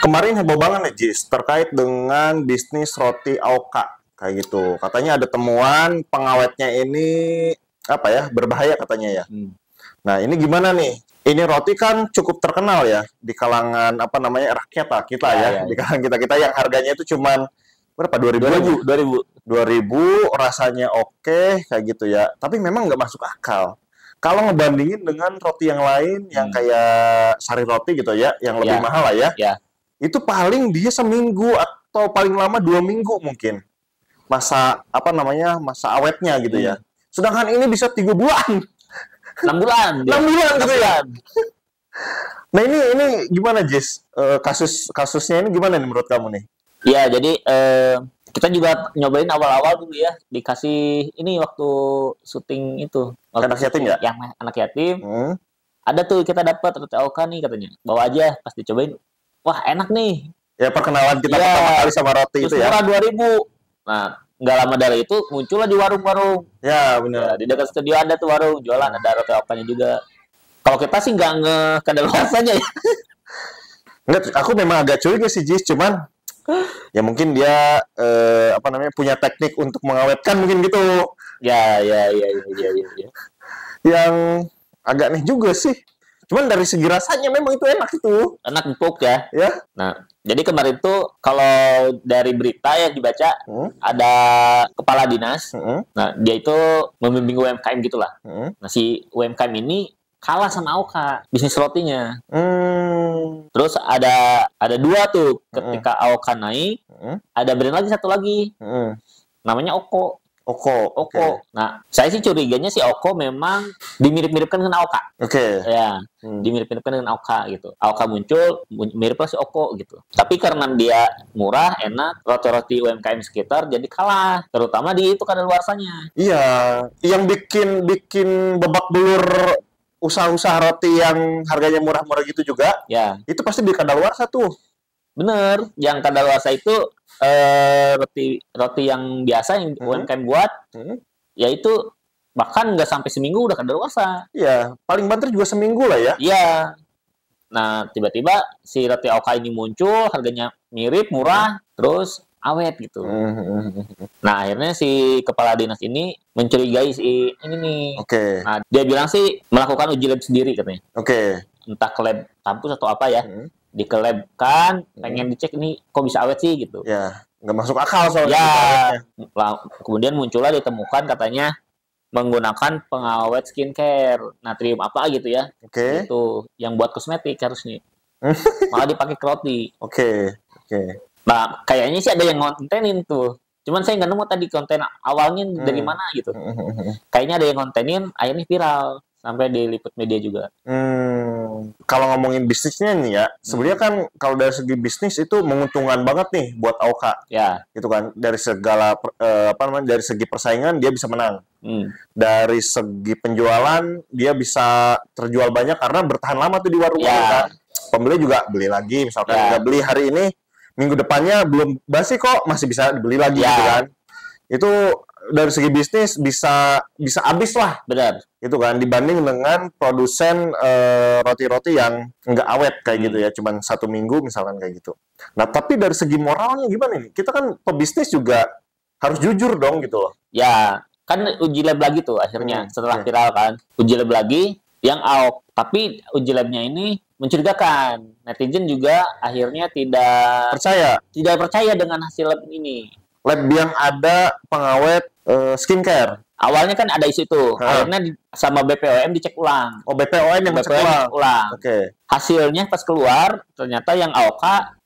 kemarin heboh banget nih Jis terkait dengan bisnis roti Aoka kayak gitu. Katanya ada temuan pengawetnya ini apa ya berbahaya katanya ya. Nah ini gimana nih? Ini roti kan cukup terkenal ya di kalangan apa namanya rakyat lah kita ya, di kalangan kita yang harganya itu cuman berapa 2000 rasanya oke kayak gitu ya. Tapi memang nggak masuk akal. Kalau ngebandingin dengan roti yang lain yang kayak sari roti gitu ya, yang lebih mahal lah ya. Itu paling dia seminggu atau paling lama 2 minggu mungkin masa apa namanya masa awetnya gitu ya. Sedangkan ini bisa 3 bulan, 6 bulan, 6 bulan gitu ya. Nah ini gimana Jis? Kasusnya ini gimana nih menurut kamu nih? Ya jadi kita juga nyobain awal-awal dulu ya, dikasih ini waktu syuting itu. Anak yatim ya? Yang anak yatim. Ada tuh kita dapat roti Aoka nih katanya. Bawa aja pas dicobain. Wah, enak nih. Ya perkenalan kita pertama kali sama roti itu ya. Murah 2.000. Nah, nggak lama dari itu muncullah di warung-warung. Ya, benar. Ya, di dekat studio ada tuh warung jualan, ada roti Aokanya juga. Kalau kita sih nggak kadaluarsanya ya. Enggak, aku memang agak curiga sih Jis, cuman ya mungkin dia apa namanya punya teknik untuk mengawetkan mungkin gitu. Ya. Yang agak aneh juga sih. Cuman dari segi rasanya memang itu enak itu. Enak empuk ya. Ya. Nah, jadi kemarin tuh kalau dari berita yang dibaca ada kepala dinas. Nah, dia itu membimbing UMKM gitulah. Nah, si UMKM ini kalah sama Aoka bisnis rotinya. Terus ada dua tuh ketika Aoka naik, ada brand lagi satu lagi. Namanya Oko. Okay. Nah, saya sih curiganya si Oko memang dimirip-miripkan dengan Aoka. Ya, dimirip-miripkan dengan Aoka gitu. Aoka muncul, miriplah si Oko gitu. Tapi karena dia murah, enak, roti-roti UMKM sekitar jadi kalah. Terutama di itu kadaluarsanya. Iya, yang bikin babak belur usaha-usaha roti yang harganya murah-murah gitu juga. Ya. Itu pasti di kadaluarsa tuh. Bener, yang kadaluarsa itu roti yang biasa yang UMKM buat, yaitu bahkan nggak sampai seminggu udah kadaluarsa. Iya, paling banter juga seminggu lah ya. Iya. Nah, tiba-tiba si roti Aoka ini muncul, harganya mirip, murah, terus awet gitu. Nah, akhirnya si kepala dinas ini mencurigai si ini nih. Nah, dia bilang sih melakukan uji lab sendiri katanya. Entah ke lab kampus atau apa ya. Dikelabkan, pengen dicek ini kok bisa awet sih gitu. Ya, nggak masuk akal soalnya. Ya, kemudian muncullah ditemukan katanya menggunakan pengawet skincare, natrium apa gitu ya. Itu yang buat kosmetik harusnya. Malah dipakai ke roti. Nah, kayaknya sih ada yang ngontenin tuh. Cuman saya nggak nemu tadi konten awalnya dari mana gitu. Kayaknya ada yang ngontenin, akhirnya viral. Sampai diliput media juga. Kalau ngomongin bisnisnya nih ya, sebenarnya kan kalau dari segi bisnis itu menguntungkan banget nih buat Aoka. Ya. Itu kan dari segala dari segi persaingan dia bisa menang. Dari segi penjualan dia bisa terjual banyak karena bertahan lama tuh di warung kan. Pembeli juga beli lagi, misalkan nggak beli hari ini, minggu depannya belum basi kok masih bisa dibeli lagi gitu kan. Itu dari segi bisnis bisa habis lah. Benar. Itu kan dibanding dengan produsen roti-roti yang nggak awet kayak gitu ya, cuman 1 minggu misalkan kayak gitu. Nah tapi dari segi moralnya gimana nih? Kita kan pebisnis juga harus jujur dong gitu loh. Ya kan uji lab lagi tuh akhirnya setelah viral kan uji lab lagi yang AOK. Tapi uji labnya ini mencurigakan. Netizen juga akhirnya tidak percaya dengan hasil lab ini. Lab yang ada pengawet skincare. Awalnya kan ada isu itu. Akhirnya sama BPOM dicek ulang. Oh, BPOM yang cek ulang. Hasilnya pas keluar, ternyata yang Aoka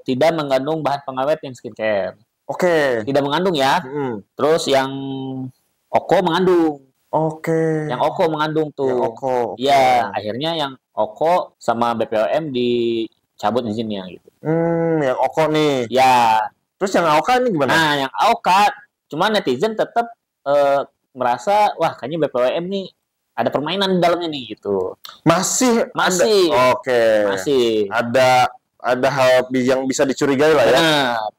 tidak mengandung bahan pengawet yang skincare. Tidak mengandung ya. Terus yang Oko mengandung. Yang Oko mengandung tuh. Ya, akhirnya yang Oko sama BPOM dicabut izinnya gitu. Yang Oko nih. Ya. Terus yang Aoka ini gimana? Nah, yang Aoka, cuma netizen tetap merasa, wah kayaknya BPOM nih ada permainan di dalamnya nih gitu. Masih. Masih. Ada hal yang bisa dicurigai lah ya.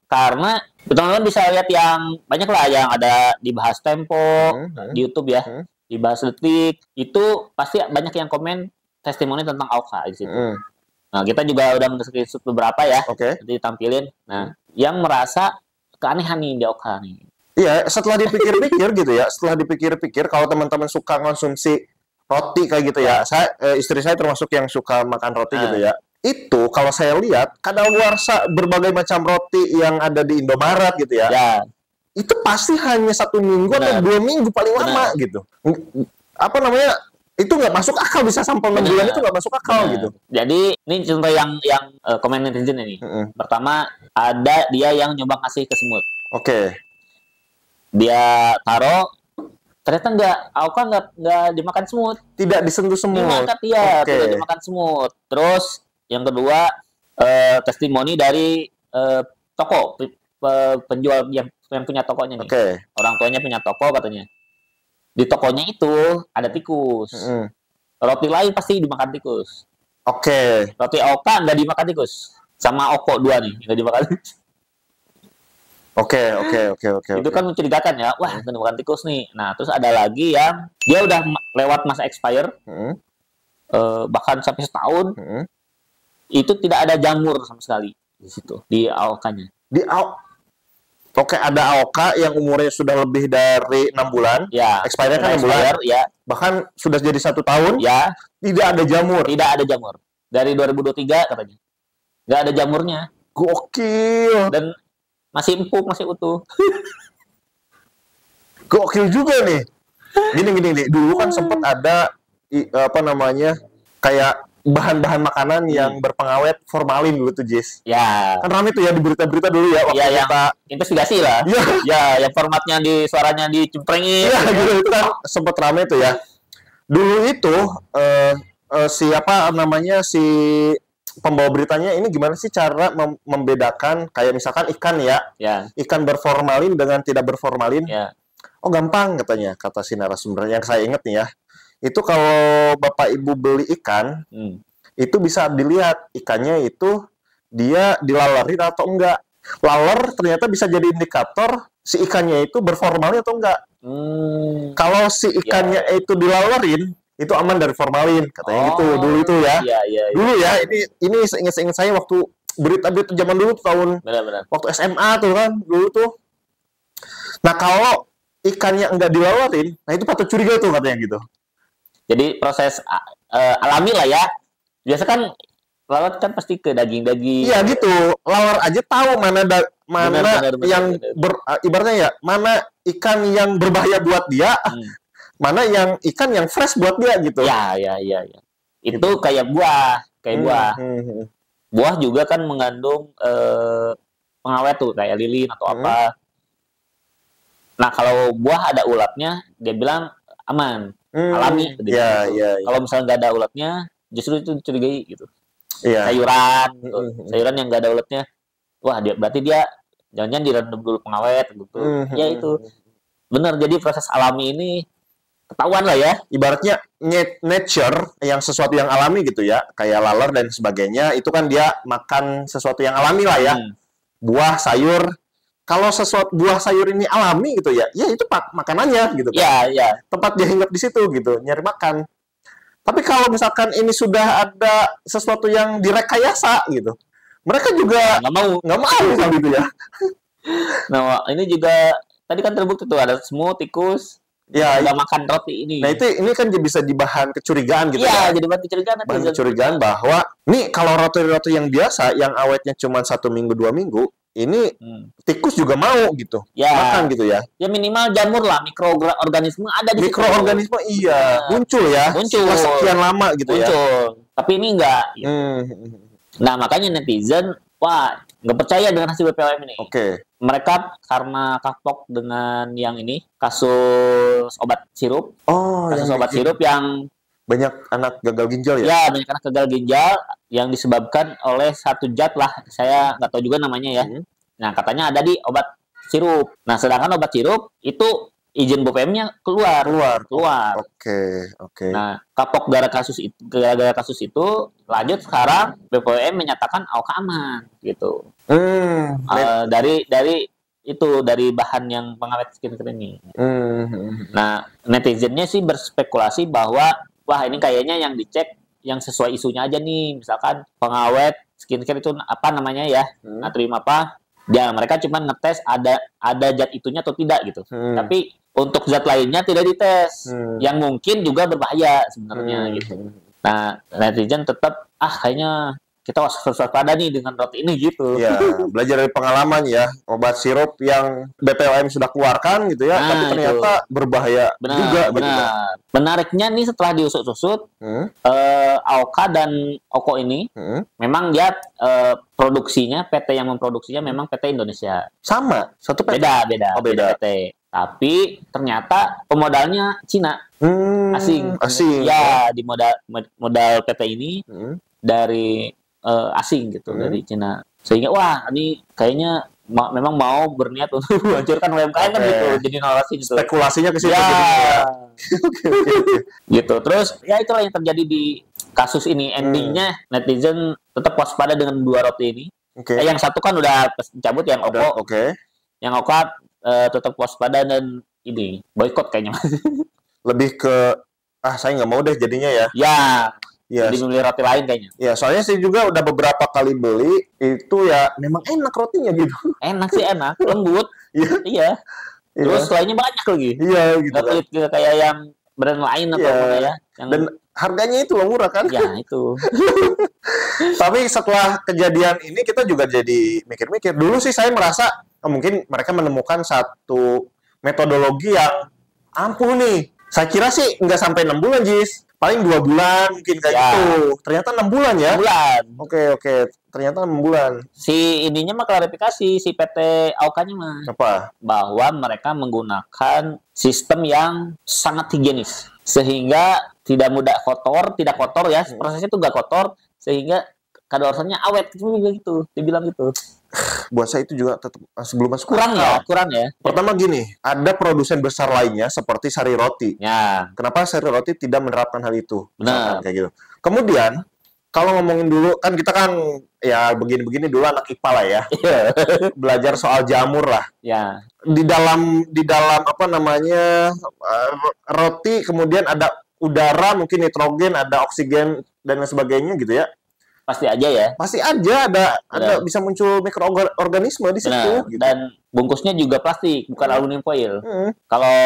Karena teman-teman bisa lihat yang banyak lah yang ada dibahas Tempo di YouTube ya, dibahas Detik, itu pasti banyak yang komen testimoni tentang Aoka di situ. Nah, kita juga udah men-screenshot beberapa ya. Oke. Nanti ditampilin. Nah, yang merasa keanehan nih di Aoka nih. Iya, setelah dipikir-pikir gitu ya, setelah dipikir-pikir kalau teman-teman suka konsumsi roti kayak gitu ya, istri saya termasuk yang suka makan roti gitu ya. Itu kalau saya lihat kadaluarsa berbagai macam roti yang ada di Indomaret gitu ya. Itu pasti hanya 1 minggu atau 2 minggu paling lama gitu. Apa namanya? Itu nggak masuk akal, bisa sampai 6 bulan itu nggak masuk akal gitu. Jadi ini contoh yang komen netizen ini. Pertama ada dia yang nyoba kasih ke semut. Oke. Dia taruh, ternyata Aoka nggak dimakan semut. Tidak disentuh semut. Dimakan tidak dimakan semut. Terus yang kedua testimoni dari toko penjual yang punya tokonya nih. Orang tuanya punya toko katanya. Di tokonya itu ada tikus. Roti lain pasti dimakan tikus. Roti Aoka nggak dimakan tikus. Sama Oko 2 nih nggak dimakan tikus. Oke. Itu kan mencurigakan ya. Wah, nggak dimakan tikus nih. Nah, terus ada lagi yang dia udah lewat masa expire. Bahkan sampai setahun. Itu tidak ada jamur sama sekali di situ di Aokanya. Oke, ada Aoka yang umurnya sudah lebih dari 6 bulan. Ya. Expired kan 6 bulan. Ya. Bahkan sudah jadi 1 tahun. Ya. Tidak ada jamur. Tidak ada jamur. Dari 2023 katanya. Nggak ada jamurnya. Gokil. Dan masih empuk, masih utuh. Gokil juga nih. Gini. Dulu kan sempat ada kayak bahan-bahan makanan yang berpengawet formalin dulu tuh, Jis. Ya. Kan rame tuh ya di berita-berita dulu ya waktu kita investigasi lah. Ya, yang formatnya suaranya dicemprengin. Iya, gitu itu kan sempat rame tuh ya. Dulu itu si pembawa beritanya ini gimana sih cara membedakan kayak misalkan ikan ya. Ikan berformalin dengan tidak berformalin. Oh, gampang katanya, kata si narasumber yang saya ingat nih ya. Itu kalau Bapak Ibu beli ikan, itu bisa dilihat ikannya itu dia dilalerin atau enggak. Laler ternyata bisa jadi indikator si ikannya itu berformalin atau enggak. Kalau si ikannya itu dilalerin, itu aman dari formalin, katanya gitu dulu itu ya. Dulu ya, ini seingat saya waktu berita-berita zaman dulu tahun waktu SMA tuh kan dulu tuh. Nah, kalau ikannya enggak dilalerin, nah itu patut curiga tuh katanya gitu. Jadi proses alami lah ya. Biasa kan lalat kan pasti ke daging-daging. Iya gitu. Lalat aja tahu mana yang ibaratnya ya, mana ikan yang berbahaya buat dia, mana yang ikan yang fresh buat dia gitu. Ya. Itu gitu. Kayak buah. Buah juga kan mengandung pengawet tuh kayak lilin atau apa. Nah, kalau buah ada ulatnya, dia bilang aman. Alami. Kalau misalnya nggak ada ulatnya, justru itu dicurigai gitu. Sayuran yang nggak ada ulatnya, wah berarti dia jangan-jangan direndam dulu pengawet gitu. Ya itu benar. Jadi proses alami ini ketahuan lah ya. Ibaratnya nature yang sesuatu yang alami gitu ya, kayak laler dan sebagainya, itu kan dia makan sesuatu yang alami lah ya. Buah, sayur. Kalau sesuatu buah sayur ini alami gitu ya itu makanannya gitu kan. Tempat dia hinggap di situ gitu, nyari makan. Tapi kalau misalkan ini sudah ada sesuatu yang direkayasa gitu, mereka juga nggak mau gitu ya. Nah, ini juga tadi kan terbukti tuh ada semut, tikus, nggak makan roti ini. Nah, ini kan bisa di bahan kecurigaan gitu ya. Jadi bahan kecurigaan. Bahan kecurigaan bahwa nih kalau roti-roti yang biasa yang awetnya cuma 1 minggu 2 minggu, ini tikus juga mau gitu makan gitu ya. Ya minimal jamur lah, mikroorganisme ada di mikroorganisme situ. Muncul setelah sekian lama gitu ya. Tapi ini enggak gitu. Nah, makanya netizen nggak percaya dengan hasil BPOM ini. Mereka karena kapok dengan yang ini, kasus obat sirup. Kasus obat sirup yang banyak anak gagal ginjal ya? Ya, banyak anak gagal ginjal yang disebabkan oleh satu zat lah. Saya nggak tahu juga namanya ya. Nah, katanya ada di obat sirup. Nah, sedangkan obat sirup itu izin BPOM-nya keluar. Oke. Nah, kapok gara-gara kasus itu, lanjut sekarang BPOM menyatakan Aoka aman gitu. Dari bahan yang pengawet skincare ini. Nah, netizennya sih berspekulasi bahwa wah ini kayaknya yang dicek yang sesuai isunya aja nih. Misalkan pengawet skincare itu apa namanya ya, natrium apa. Ya mereka cuma ngetes ada zat itunya atau tidak gitu. Tapi untuk zat lainnya tidak dites. Yang mungkin juga berbahaya sebenarnya gitu. Nah, netizen tetap kayaknya kita waspada nih dengan roti ini gitu. Ya, belajar dari pengalaman ya. Obat sirup yang BPOM sudah keluarkan gitu ya, tapi ternyata berbahaya juga. Benar. Gitu. Menariknya nih setelah diusut-usut, AOK dan OKO ini memang dia produksinya, PT yang memproduksinya memang PT Indonesia. Sama, satu PT? Beda PT. Tapi ternyata pemodalnya Cina. Asing. Ya, di modal PT ini dari asing gitu, dari Cina. Sehingga wah ini kayaknya memang mau berniat untuk menghancurkan UMKM kan gitu. Jadi narasi gitu. Spekulasinya ke situ. Ya. Gitu. Terus ya itulah yang terjadi di kasus ini. Endingnya netizen tetap waspada dengan dua roti ini. Yang satu kan udah cabut, yang OKO. Yang OKO tetap waspada dan ini boykot kayaknya. Lebih ke saya nggak mau deh jadinya ya. Ya, jadi beli roti lain kayaknya. Ya, soalnya saya juga udah beberapa kali beli, itu ya memang enak rotinya gitu. Enak sih, enak, lembut. Iya. Terus lainnya banyak lagi. Iya, gitu. Nggak pelit kayak yang brand lain atau mana ya. Yang... Dan harganya itu loh murah kan? Ya, itu. Tapi setelah kejadian ini kita juga jadi mikir-mikir. Dulu sih saya merasa mungkin mereka menemukan satu metodologi yang ampuh nih. Saya kira sih nggak sampai 6 bulan, Jis. Paling 2 bulan mungkin kayak gitu. Ternyata 6 bulan ya? 6 bulan. Oke. Ternyata 6 bulan. Si ininya mah klarifikasi, si PT AOK-nya mah. Apa? Bahwa mereka menggunakan sistem yang sangat higienis. Sehingga tidak kotor ya. Prosesnya itu nggak kotor. Sehingga kadaluarsanya awet. Dia bilang gitu. Buat saya itu juga tetap belum masuk kurang ya. Pertama gini, ada produsen besar lainnya seperti Sari Roti. Ya. Kenapa Sari Roti tidak menerapkan hal itu? Benar. Kayak gitu. Kemudian kalau ngomongin dulu kan kita kan ya begini-begini dulu anak IPA lah ya. Belajar soal jamur lah. Ya. Di dalam apa namanya roti kemudian ada udara, mungkin nitrogen, ada oksigen dan lain sebagainya gitu ya. Pasti aja ya. Pasti aja ada bisa muncul mikroorganisme di situ. Gitu. Dan bungkusnya juga plastik, bukan aluminium foil. Kalau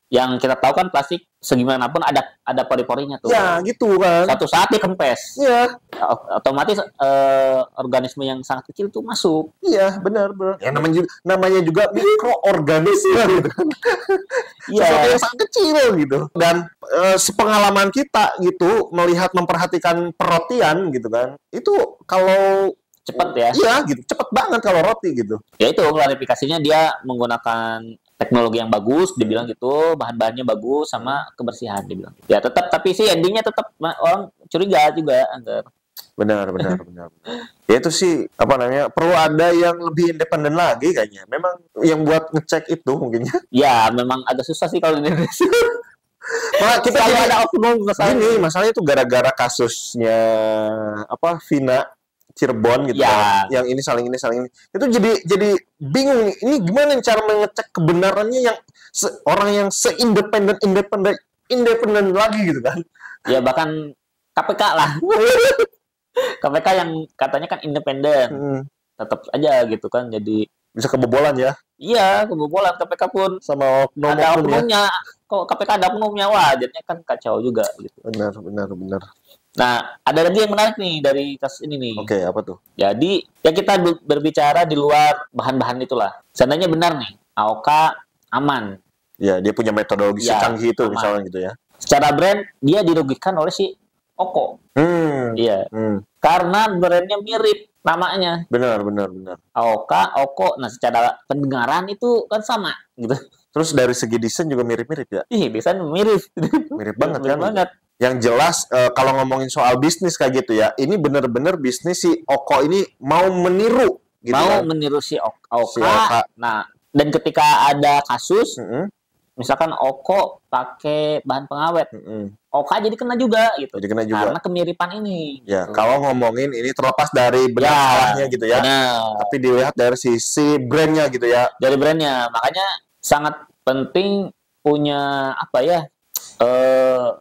yang kita tahu kan plastik segimanapun ada pori-porinya tuh. Ya, gitu kan. Satu saat dikempes. Iya. Otomatis organisme yang sangat kecil tuh masuk. Iya, benar. Ya namanya juga mikroorganisme gitu kan. Iya. Sesuatu yang sangat kecil gitu. Dan sepengalaman kita gitu melihat memperhatikan perrotian gitu kan. Itu kalau cepat ya. Iya, gitu. Cepat banget kalau roti gitu. Ya itu klarifikasinya dia menggunakan teknologi yang bagus, dibilang gitu, bahan-bahannya bagus sama kebersihan dibilang. Ya tetap, tapi sih endingnya tetap orang curiga juga Angger. Benar. Ya itu sih apa namanya, perlu ada yang lebih independen lagi kayaknya. Memang yang buat ngecek itu mungkin ya. Ya memang agak susah sih kalau di Indonesia. Nah, kita selalu ada oknum ini masalahnya itu gara-gara kasusnya apa Vina Cirebon gitu kan. Yang ini saling ini. Itu jadi bingung nih. Ini gimana cara mengecek kebenarannya yang orang yang independen lagi gitu kan. Ya bahkan KPK lah. KPK yang katanya kan independen. Tetap aja gitu kan jadi bisa kebobolan ya. Iya, kebobolan KPK pun sama ada oknumnya. Kok KPK ada oknumnya? Wah, jadinya kan kacau juga gitu. Benar. Nah, ada lagi yang menarik nih dari kasus ini nih. Oke, apa tuh? Jadi, ya kita berbicara di luar bahan-bahan itulah. Seandainya benar nih, AOK aman. Ya, dia punya metodologi secanggih itu aman. Misalnya gitu ya. Secara brand, dia dirugikan oleh si OKO. Iya. Karena brandnya mirip namanya. Benar. AOK, OKO. Nah, secara pendengaran itu kan sama gitu. Terus dari segi desain juga mirip-mirip ya? Desain mirip. Mirip banget kan? Yang jelas kalau ngomongin soal bisnis kayak gitu ya, ini benar-benar bisnis si OKO ini mau meniru gitu. Meniru si OKO. Nah, dan ketika ada kasus, misalkan OKO pakai bahan pengawet, OK jadi kena juga gitu. Karena kemiripan ini. Ya, kalau ngomongin ini terlepas dari benar salahnya gitu ya. Tapi dilihat dari sisi brandnya gitu ya. Dari brandnya, makanya sangat penting punya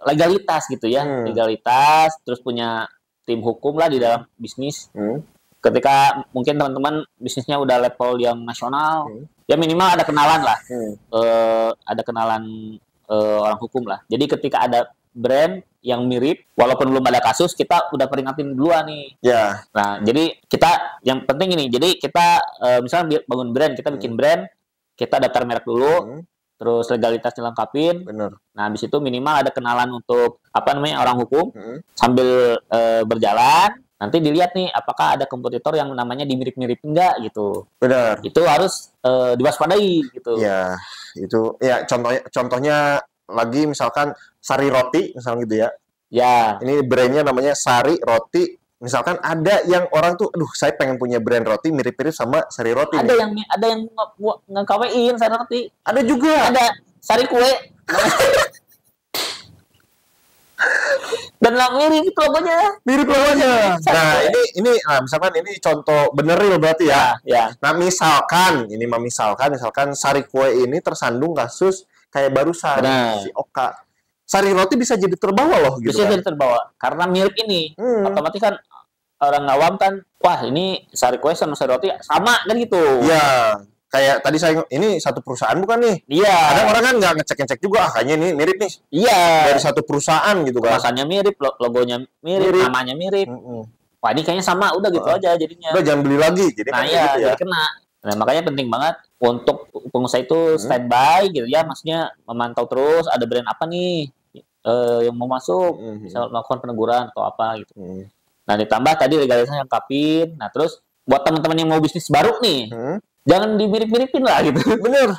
legalitas gitu ya, legalitas, terus punya tim hukum lah di dalam bisnis. Ketika mungkin teman-teman bisnisnya udah level yang nasional, ya minimal ada kenalan lah, ada kenalan orang hukum lah. Jadi ketika ada brand yang mirip, walaupun belum ada kasus, kita udah peringatin duluan nih. Ya. Nah, jadi kita yang penting ini, jadi kita misalnya bangun brand, kita bikin brand, kita daftar merek dulu, terus legalitas dilengkapin. Bener. Nah, habis itu minimal ada kenalan untuk orang hukum, sambil berjalan. Nanti dilihat nih apakah ada kompetitor yang namanya dimirip-mirip enggak gitu. Benar. Itu harus diwaspadai gitu. Ya, itu ya contohnya lagi misalkan Sari Roti misalnya gitu ya. Ya. Ini brandnya namanya Sari Roti. Misalkan ada yang orang tuh, aduh saya pengen punya brand roti mirip-mirip sama Sari Roti. Ada yang ngekawein Sari Roti. Ada juga. Ada Sari Kue. Dan mirip logonya. Mirip logonya. Nah, ini misalkan ini contoh bener real berarti ya. Ya. Nah, misalkan Sari Kue ini tersandung kasus kayak barusan si Oka. Sari Roti bisa jadi terbawa loh gitu. Bisa jadi terbawa karena mirip ini. Otomatis kan orang awam kan, wah ini Sari Kue sama Sari Roti sama kan gitu. Iya. Kayak tadi ini satu perusahaan bukan nih? Iya. Ada orang kan nggak ngecek kayaknya ini mirip nih. Iya. Dari satu perusahaan gitu kan. Kemasannya mirip, logonya mirip, namanya mirip. Wah ini kayaknya sama, udah gitu aja jadinya. Udah jangan beli lagi. Jadi nah iya, gitu ya. Jadi kena. Nah makanya penting banget untuk pengusaha itu standby gitu ya, maksudnya memantau terus ada brand apa nih yang mau masuk, bisa melakukan peneguran atau apa gitu. Nah ditambah tadi legalitasnya lengkapin. Nah terus buat teman-teman yang mau bisnis baru nih, jangan dimirip-miripin lah gitu. Bener.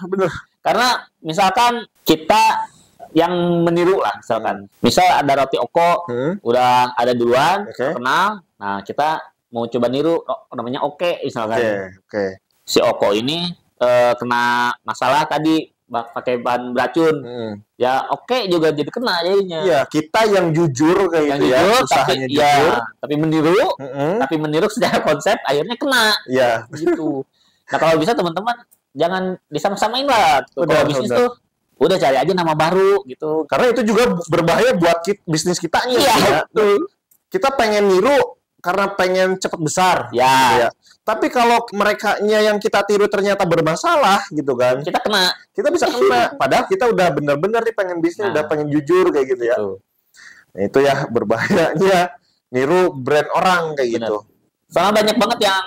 Karena misalkan kita yang meniru lah, misalkan. Misal ada roti Oko, udah ada duluan, kenal. Nah kita mau coba niru, namanya Oke misalkan. Oke. Si Oko ini kena masalah tadi pakai bahan beracun. Ya Oke juga jadi kena jadinya. Iya, kita yang jujur kayak gitu ya, usahanya jujur, tapi meniru secara konsep akhirnya kena. Iya, gitu. Nah, kalau bisa teman-teman jangan disama-samain lah. Kalau bisnis tuh udah cari aja nama baru gitu. Karena itu juga berbahaya buat bisnis kita. Iya, betul. Kita pengen niru karena pengen cepat besar. Ya. Tapi kalau merekanya yang kita tiru ternyata bermasalah gitu kan. Kita bisa kena. Padahal kita udah benar-benar nih pengen bisnis, udah pengen jujur kayak gitu ya. Nah, itu ya berbahayanya niru brand orang kayak gitu. Soalnya banyak banget yang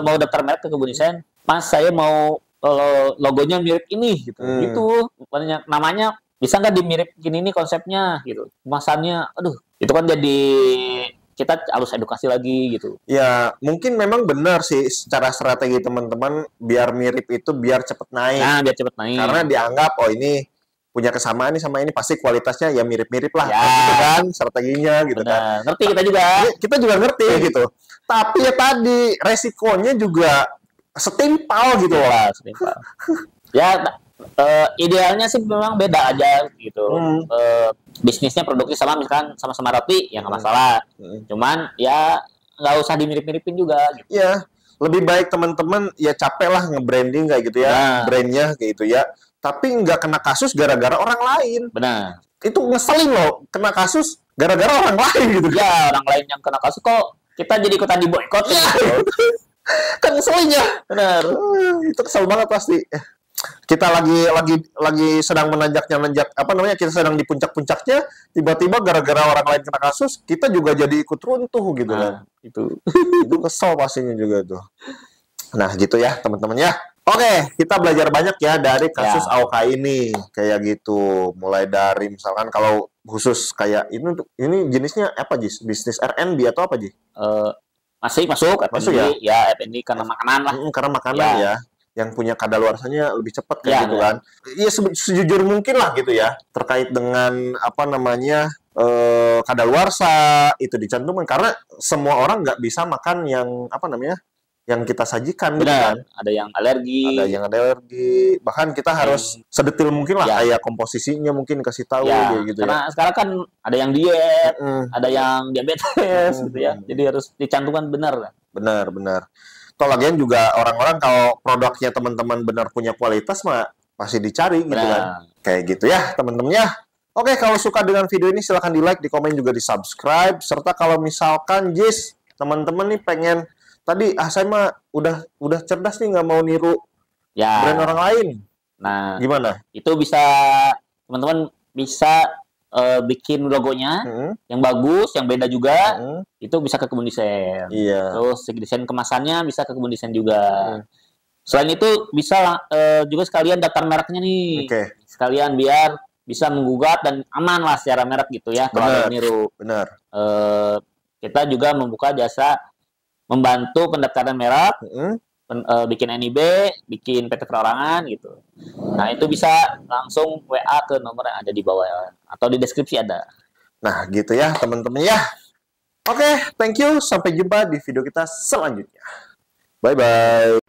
mau daftar merek ke Kebun Isen. Mas, saya mau logonya mirip ini gitu. Gitu. Banyak namanya bisa nggak dimirip gini nih konsepnya gitu. Kemasannya, aduh, itu kan jadi kita harus edukasi lagi gitu. Ya, mungkin memang benar sih secara strategi teman-teman biar mirip itu biar cepet naik. Nah, biar cepet naik. Karena dianggap ini punya kesamaan nih sama ini, pasti kualitasnya ya mirip-mirip lah. Ya. Gitu kan strateginya gitu. Benar. Kan. Ngerti kita juga. Kita juga ngerti gitu. Tapi ya tadi resikonya juga setimpal gitu lah. Setimpal. Ya idealnya sih memang beda aja gitu. Bisnisnya produknya sama, misalkan sama-sama roti ya nggak masalah. Cuman ya nggak usah dimirip-miripin juga gitu. Ya, lebih baik teman-teman ya capek lah nge-branding kayak gitu ya, brandnya kayak gitu ya. Tapi nggak kena kasus gara-gara orang lain. Benar. Itu ngeselin loh, kena kasus gara-gara orang lain gitu. Ya, orang lain yang kena kasus kok kita jadi ikutan di boykot gitu. Kan ngeselin ya. Benar. Itu kesel banget pasti. Kita lagi sedang menanjak kita sedang di puncak-puncaknya, tiba-tiba gara-gara orang lain kena kasus, kita juga jadi ikut runtuh gitu kan. Itu kesel pastinya juga tuh. Nah, gitu ya, teman-teman ya. Oke, kita belajar banyak ya dari kasus AOK ini, kayak gitu. Mulai dari misalkan kalau khusus kayak ini jenisnya apa, Jis? Bisnis R&B atau apa, Ji? Masuk ya? Ya, F&B karena makanan lah. Karena makanan ya. Yang punya kadaluarsanya lebih cepat kayak gitu kan. Iya, sejujur mungkin lah gitu ya. Terkait dengan kadaluarsa itu dicantumkan karena semua orang nggak bisa makan yang kita sajikan gitu kan. Ada yang alergi. Bahkan kita harus sedetil mungkin lah kayak komposisinya mungkin kasih tahu gitu karena ya. Sekarang kan ada yang diet, ada yang diabetes gitu ya. Jadi harus dicantumkan benar. Benar. Toh lagian juga orang-orang kalau produknya teman-teman benar punya kualitas mah pasti dicari gitu kan. Kayak gitu ya teman-teman ya. Oke, kalau suka dengan video ini silahkan di like, di komen, juga di subscribe. Serta kalau misalkan Jis, teman-teman nih pengen tadi saya mah udah cerdas nih, nggak mau niru brand orang lain. Nah, gimana? Itu bisa teman-teman bisa bikin logonya yang bagus, yang beda juga. Itu bisa ke Kebun Desain. Iya. Terus desain kemasannya bisa ke Kebun Desain juga. Selain itu bisa juga sekalian daftar mereknya nih. Sekalian biar bisa menggugat dan aman lah secara merek gitu ya. Kalau ada niru. Benar. Kita juga membuka jasa membantu pendaftaran merek, bikin NIB, bikin PT perorangan gitu. Nah, itu bisa langsung WA ke nomor yang ada di bawah atau di deskripsi ada. Nah, gitu ya teman-teman ya. Oke, thank you. Sampai jumpa di video kita selanjutnya. Bye-bye.